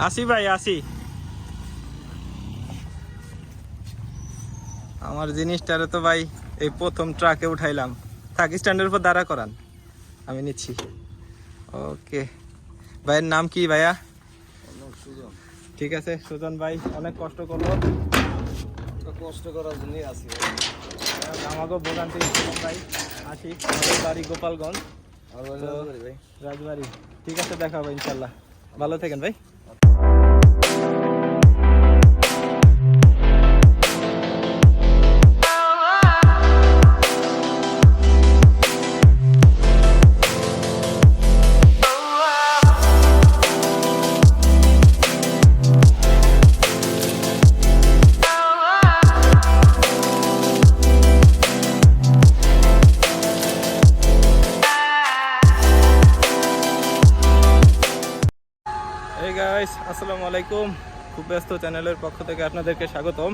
আসি ভাই আসি। আমার জিনিসটারে তো ভাই এই প্রথম ট্রাকে উঠাইলাম। থাক স্ট্যান্ডের উপর দাঁড়া করান, আমি নিচ্ছি। ওকে, ভাইয়ের নাম কি ভাইয়া? ঠিক আছে সুজন ভাই, অনেক কষ্ট করলো। কষ্ট করার জন্যই আসি। আমাকেও ভোগান্তি ভাই। আসি, আমাদের বাড়ি গোপালগঞ্জ, রাজবাড়ি। ঠিক আছে, দেখা হবে ইনশাল্লাহ। ভালো থাকেন ভাই। আসসালামু আলাইকুম, খুব ব্যস্ত চ্যানেলের পক্ষ থেকে আপনাদেরকে স্বাগতম।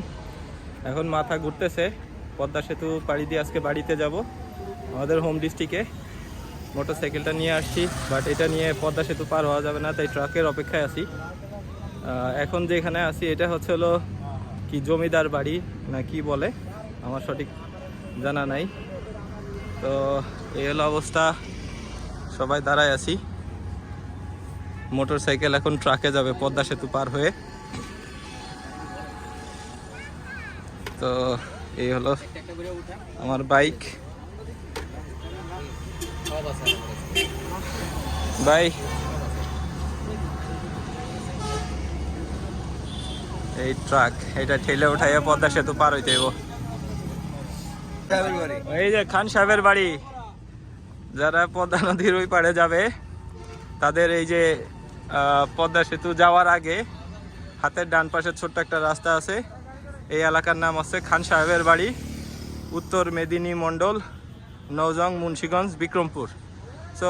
এখন মাথা ঘুরতেছে, পদ্মা সেতু পাড়ি দিয়ে আজকে বাড়িতে যাব আমাদের হোম ডিস্ট্রিক্টে। মোটরসাইকেলটা নিয়ে আসছি, বাট এটা নিয়ে পদ্মা সেতু পার হওয়া যাবে না, তাই ট্রাকের অপেক্ষায় আছি। এখন যেখানে আছি এটা হচ্ছে হলো কি জমিদার বাড়ি না কি বলে, আমার সঠিক জানা নাই। তো এই হলো অবস্থা, সবাই দাঁড়ায় আছি। মোটরসাইকেল এখন ট্রাকে যাবে পদ্মা সেতু পার হয়ে। তো এই হলো আমার বাইক। ভাই এই ট্রাক, এটা ঠেলে উঠাইয়া পদ্মা সেতু পার হইতে হইব। এই যে খান সাহেবের বাড়ি, যারা পদ্মা নদীর ওই পাড়ে যাবে তাদের এই যে পদ্মা সেতু যাওয়ার আগে হাতের ডান পাশে ছোট্ট একটা রাস্তা আছে, এই এলাকার নাম হচ্ছে খান সাহেবের বাড়ি, উত্তর মেদিনী মণ্ডল, নৌজং, মুন্সিগঞ্জ, বিক্রমপুর। সো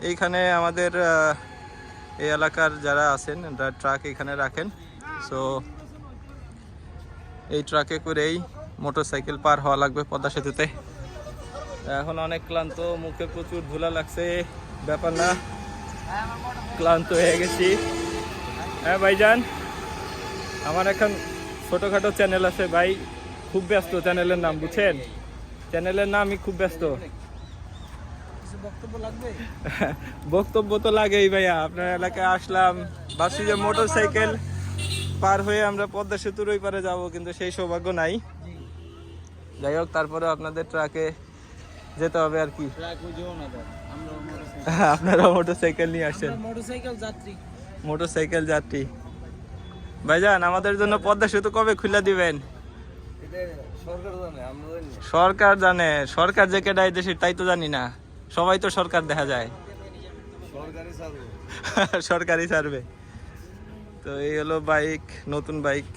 এইখানে আমাদের এই এলাকার যারা আছেন ট্রাক এখানে রাখেন। সো এই ট্রাকে করেই মোটরসাইকেল পার হওয়া লাগবে পদ্মা সেতুতে। এখন অনেক ক্লান্ত, মুখে প্রচুর ধুলা লাগছে, ব্যাপার না, ক্লান্ত হয়ে গেছি। হ্যাঁ ভাইজান, আমার এখন ছোটোখাটো চ্যানেল আছে ভাই, খুব ব্যস্ত চ্যানেলের নাম, বুঝছেন? চ্যানেলের নামই খুব ব্যস্ত। বক্তব্য তো লাগেই ভাইয়া, আপনার এলাকায় আসলাম, ভাবছি যে মোটরসাইকেল পার হয়ে আমরা পদ্মা সেতুর ওই পারে যাবো, কিন্তু সেই সৌভাগ্য নাই। যাই হোক, তারপরে আপনাদের ট্রাকে যেতে হবে আর কি। আপনারা মোটরসাইকেল নিয়ে আসছেন, মোটরসাইকেল যাত্রী। ভাইজান, আমাদের জন্য পদ্মা সেতু কবে খুলে দিবেন? সরকার জানে, সরকার যে কেডা এই দেশে তাই তো জানি না, সবাই তো সরকার দেখা যায়, সরকারি সার্ভে। তো এই হলো বাইক, নতুন বাইক।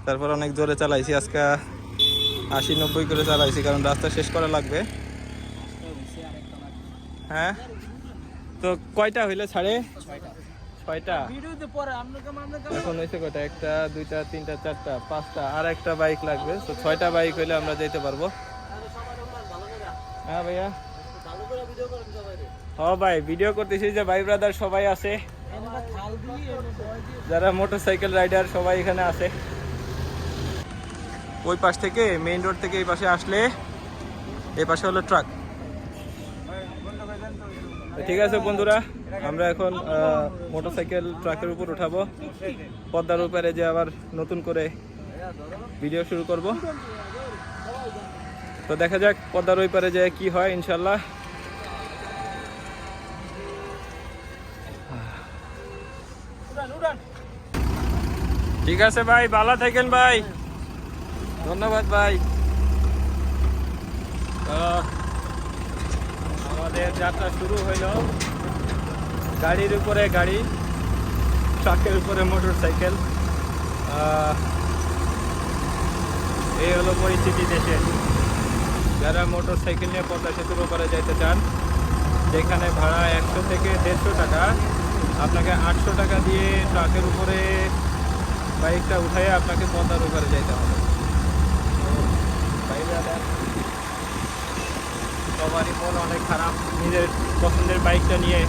তারপর অনেক জোরে চালাইছি আজকে, 80-90 করে চালাইছি, কারণ রাস্তা শেষ করা লাগবে। হ্যাঁ, তো কয়টা হইলে ছাড়ে? 6টা। এখন হয়েছে কয়টা? 1টা 2টা 3টা 4টা 5টা, আর একটা বাইক লাগবে। তো 6টা বাইক হইলে আমরা যেতে পারবো। হ্যাঁ ভাইয়া, হ্যাঁ ভাই, ভিডিও করতেছি যে ভাই ব্রাদার সবাই আছে, যারা মোটরসাইকেল রাইডার সবাই এখানে আছে। ওই পাশ থেকে মেইন রোড থেকে এই পাশে আসলে এই পাশে হলো ট্রাক। ঠিক আছে বন্ধুরা, আমরা এখন মোটরসাইকেল ট্রাকের উপর উঠাবো, পদ্মার উপরে যে আবার নতুন করে ভিডিও শুরু করব। তো দেখা যাক পদ্মার ওই পারে যে কি হয় ইনশাল্লাহ। ঠিক আছে ভাই, ভালো থাকেন ভাই, ধন্যবাদ ভাই। আমাদের যাত্রা শুরু হইল, গাড়ির উপরে গাড়ি, ট্রাকের উপরে মোটরসাইকেল। এই হলো পরিস্থিতি দেশের। যারা মোটরসাইকেল নিয়ে পদ্মা সেতুর উপরে যাইতে চান, যেখানে ভাড়া 100 থেকে 150 টাকা, আপনাকে 800 টাকা দিয়ে ট্রাকের উপরে বাইকটা উঠাইয়ে আপনাকে পদ্মার উপরে যাইতে হবে। সবারই মন অনেক খারাপ নিজের পছন্দের বাইকটা নিয়ে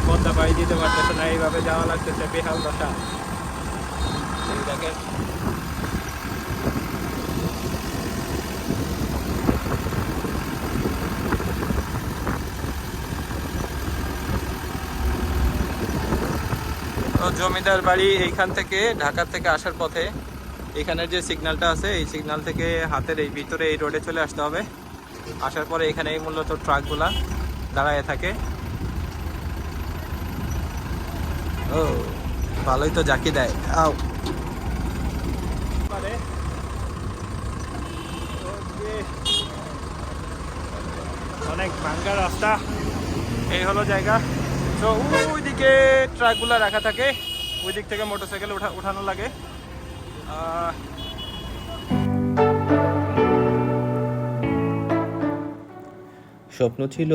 পদ্মা পাড়ি দিতে পারতেছে না, এইভাবে যাওয়া লাগতেছে, বেহাল দশা। এই দেখেন জমিদার বাড়ি এইখান থেকে, ঢাকা থেকে আসার পথে এখানের যে সিগন্যালটা আছে, এই সিগন্যাল থেকে হাতের এই ভিতরে এই রোডে চলে আসতে হবে। আসার পরে এখানে মূলত ট্রাকগুলা দাঁড়ায় থাকে। ও ভালোই তো জাকি দেয়। আও অনেক ভাঙ্গা রাস্তা, এই হলো জায়গা। তো ওইদিকে ট্রাকগুলা রাখা থাকে, ওই দিক থেকে মোটরসাইকেল উঠানো লাগে। স্বপ্ন ছিল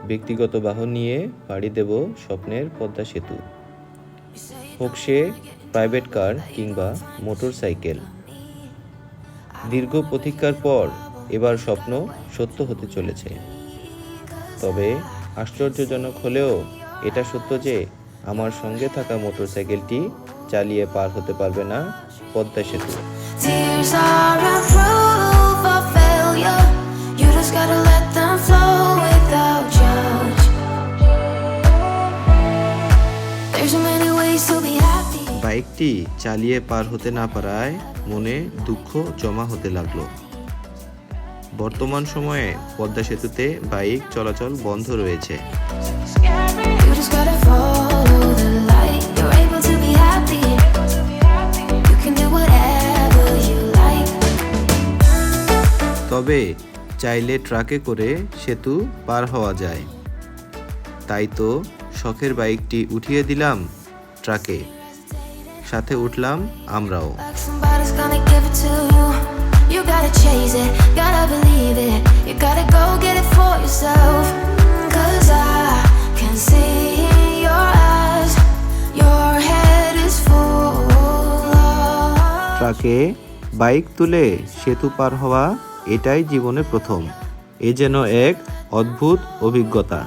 ব্যক্তিগত বাহন নিয়ে পাড়ি দেব স্বপ্নের পদ্মা সেতু, হোক সে প্রাইভেট কার কিংবা মোটর সাইকেল। দীর্ঘ প্রতীক্ষার পর এবার স্বপ্ন সত্য হতে চলেছে। তবে আশ্চর্যজনক হলেও এটা সত্য যে আমার সঙ্গে থাকা মোটর সাইকেলটি চালিয়ে পার হতে পারবে না পদ্মা সেতু। বাইকটি চালিয়ে পার হতে না পারায় মনে দুঃখ জমা হতে লাগলো। বর্তমান সময়ে পদ্মা সেতুতে বাইক চলাচল বন্ধ রয়েছে। তবে চাইলে ট্রাকে করে সেতু পার হওয়া যায়। তাই তো শখের বাইকটি উঠিয়ে দিলাম ট্রাকে, সাথে উঠলাম আমরাও। ট্রাকে বাইক তুলে সেতু পার হওয়া এটাই জীবনে প্রথম। এ যেন এক অদ্ভুত অভিজ্ঞতা।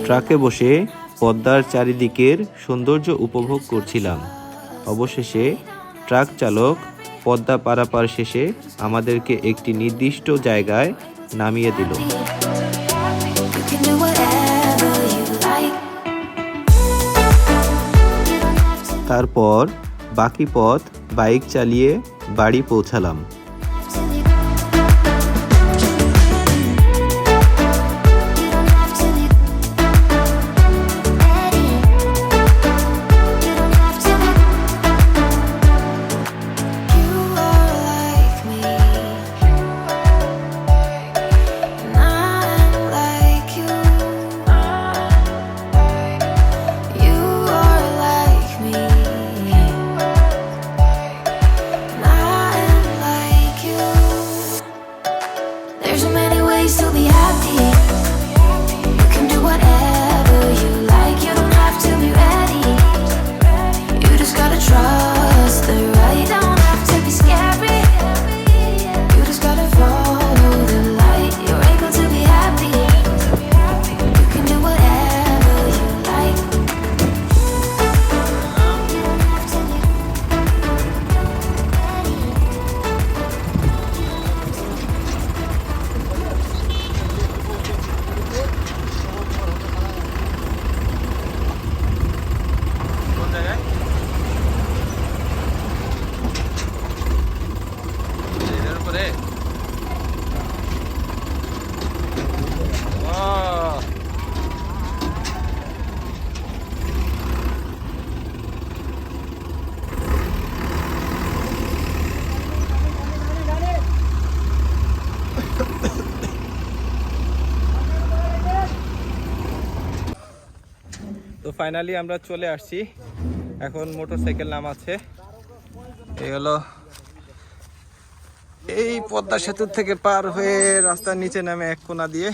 ট্রাকে বসে পদ্মার চারিদিকের সৌন্দর্য উপভোগ করছিলাম। অবশেষে ট্রাক চালক পদ্মা পারাপার শেষে আমাদেরকে একটি নির্দিষ্ট জায়গায় নামিয়ে দিল। তারপর বাকি পথ বাইক চালিয়ে বাড়ি পৌঁছালাম। তো ফাইনালি আমরা চলে আসছি। এখন মোটরসাইকেল নামাচ্ছে। এই হলো এই পদ্মা সেতু থেকে পার হয়ে রাস্তার নিচে নামে এক কোনা দিয়ে।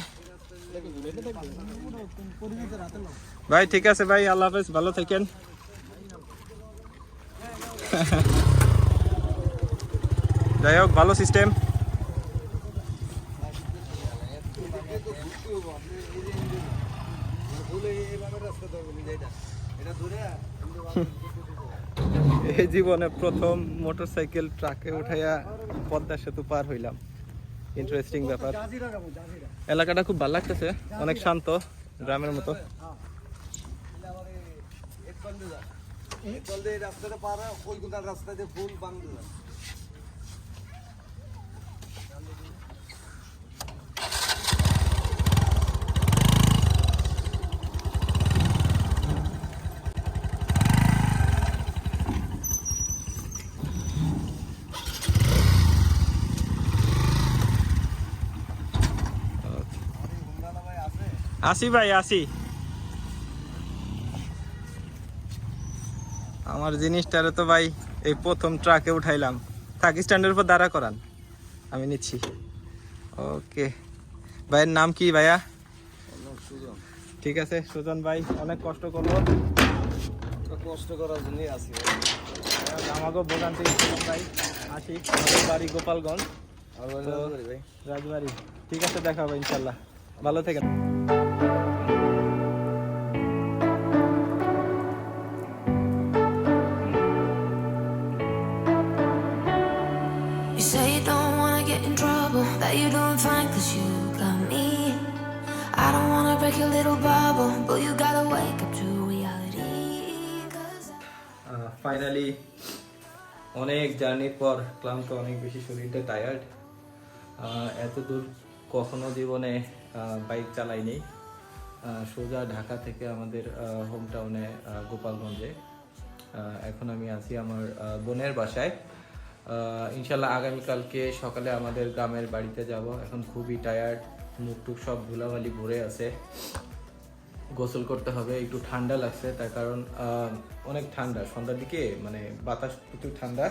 ভাই ঠিক আছে ভাই, আল্লাহ হাফেজ, ভালো থাকেন। যাই হোক ভালো সিস্টেম। এই জীবনে প্রথম মোটরসাইকেল ট্রাকে উঠাইয়া পদ্মা সেতু পার হইলাম, ইন্টারেস্টিং ব্যাপার। এলাকাটা খুব ভালো লাগতেছে, অনেক শান্ত, গ্রামের মতো। রাস্তাটা পার ওই রাস্তা দিয়ে ফুল বান্ধ আসি ভাই আসি। আমার জিনিসটারে তো ভাই এই প্রথম ট্রাকে উঠাইলাম। থাক, স্ট্যান্ডের উপর দাঁড়া করান, আমি নিচ্ছি। ওকে, ভাইয়ের নাম কি ভাইয়া? ঠিক আছে সুজন ভাই, অনেক কষ্ট করলো। কষ্ট করার জন্যই আসি আমাকেও ভোগান্তি সুজন ভাই। আসি, আমাদের বাড়ি গোপালগঞ্জ, ভাই রাজবাড়ি। ঠিক আছে, দেখা হবে ইনশাল্লাহ, ভালো থেকেন। Say you don't wanna get in trouble, that you're doing fine cause you got me. I don't wanna break your little bubble, but you gotta wake up to reality. Finally অনেক জার্নির পর ক্লান্ত, অনেক বেশি শরীরটা টায়ার্ড। এত দূর কখনো জীবনে বাইক চালাইনি। সোজা ঢাকা থেকে আমাদের হোম টাউনে গোপালগঞ্জে। এখন আমি আছি আমার বোনের বাসায়। ইনশাল্লাহ আগামীকালকে সকালে আমাদের গ্রামের বাড়িতে যাব। এখন খুবই টায়ার্ড, মুখ টুক সব ধুলাবালি ভরে আছে। গোসল করতে হবে, একটু ঠান্ডা লাগছে তার কারণ অনেক ঠান্ডা সন্ধ্যার দিকে, মানে বাতাস প্রচুর ঠান্ডা।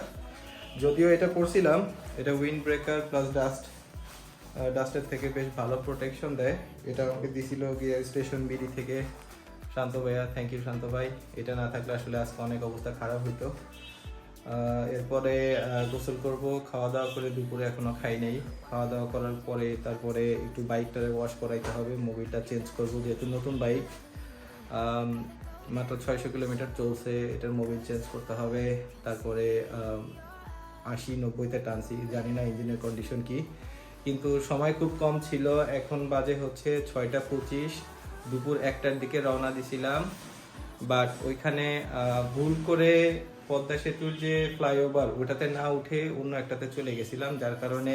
যদিও এটা করছিলাম, এটা উইন্ড ব্রেকার প্লাস ডাস্টের থেকে বেশ ভালো প্রোটেকশন দেয়। এটা আমাকে দিছিল গিয়ার স্টেশন বিডি থেকে শান্ত ভাইয়া, থ্যাংক ইউ শান্ত ভাই। এটা না থাকলে আসলে আজকে অনেক অবস্থা খারাপ হইতো। এরপরে গোসল করব, খাওয়া দাওয়া করে, দুপুরে এখনো খাই নেই। খাওয়া দাওয়া করার পরে তারপরে একটু বাইকটারে ওয়াশ করাইতে হবে, মোবিলটা চেঞ্জ করবো যেহেতু নতুন বাইক। মাত্র 600 কিলোমিটার চলছে, এটার মোবিল চেঞ্জ করতে হবে। তারপরে 80-90তে টানছি, জানি না ইঞ্জিনের কন্ডিশন কি, কিন্তু সময় খুব কম ছিল। এখন বাজে হচ্ছে 6টা 25, দুপুর 1টার দিকে রওনা দিছিলাম। বাট ওইখানে ভুল করে পদ্মা সেতুর যে ফ্লাইওভার ওটাতে না উঠে অন্য একটাতে চলে গেছিলাম, যার কারণে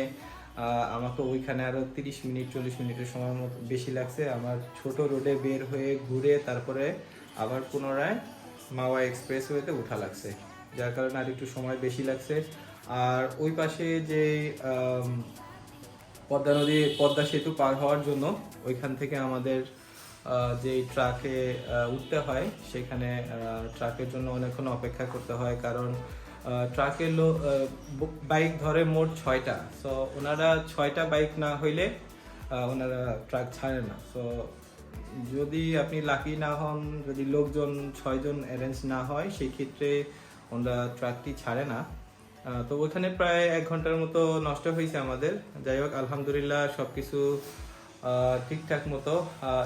আমাকে ওইখানে আরও 30-40 মিনিটের সময় মতো বেশি লাগছে। আমার ছোট রোডে বের হয়ে ঘুরে তারপরে আবার পুনরায় মাওয়া এক্সপ্রেসওয়েতে উঠা লাগছে, যার কারণে আর একটু সময় বেশি লাগছে। আর ওই পাশে যে পদ্মা সেতু পার হওয়ার জন্য ওইখান থেকে আমাদের যে ট্রাকে উঠতে হয়, সেখানে ট্রাকের জন্য অনেকক্ষণ অপেক্ষা করতে হয়, কারণ ট্রাকের বাইক ধরে মোট 6টা। সো ওনারা 6টা বাইক না হইলে ওনারা ট্রাক ছাড়ে না। সো যদি আপনি লাকি না হন, যদি লোকজন 6 জন অ্যারেঞ্জ না হয়, সেই ক্ষেত্রে ওনারা ট্রাকটি ছাড়ে না। তো ওইখানে প্রায় 1 ঘন্টার মতো নষ্ট হয়েছে আমাদের। যাই হোক আলহামদুলিল্লাহ সবকিছু ঠিকঠাক মতো।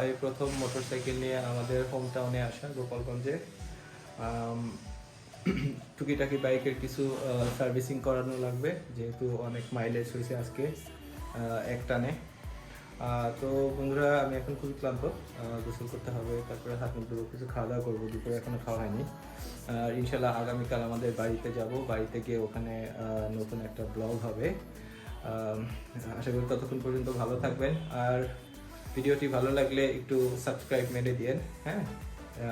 এই প্রথম মোটরসাইকেল নিয়ে আমাদের হোম টাউনে আসা গোপালগঞ্জে। টুকিটাকি বাইকের কিছু সার্ভিসিং করানো লাগবে, যেহেতু অনেক মাইলেজ হয়েছে আজকে এক টানে। তো বন্ধুরা, আমি এখন খুবই ক্লান্ত, গোসল করতে হবে, তারপরে হাত মুখ ধুবো, কিছু খাওয়া দাওয়া করবো, দুপুরে এখনো খাওয়া হয়নি। ইনশাল্লাহ আগামীকাল আমাদের বাড়িতে যাব, বাড়িতে গিয়ে ওখানে নতুন একটা ব্লগ হবে। আশা করি ততক্ষণ পর্যন্ত ভালো থাকবেন। আর ভিডিওটি ভালো লাগলে একটু সাবস্ক্রাইব মেরে দিন। হ্যাঁ,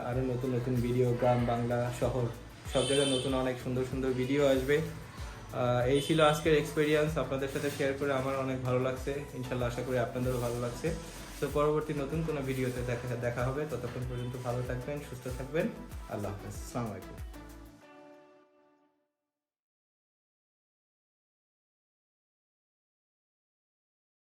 আরও নতুন নতুন ভিডিও, গ্রাম, বাংলা, শহর, সব জায়গায় নতুন অনেক সুন্দর সুন্দর ভিডিও আসবে। এই ছিল আজকের এক্সপিরিয়েন্স, আপনাদের সাথে শেয়ার করে আমার অনেক ভালো লাগছে। ইনশাল্লাহ আশা করি আপনাদেরও ভালো লাগছে। তো পরবর্তী নতুন কোনো ভিডিওতে দেখা হবে। ততক্ষণ পর্যন্ত ভালো থাকবেন, সুস্থ থাকবেন। আল্লাহ হাফেজ, আসসালামু আলাইকুম।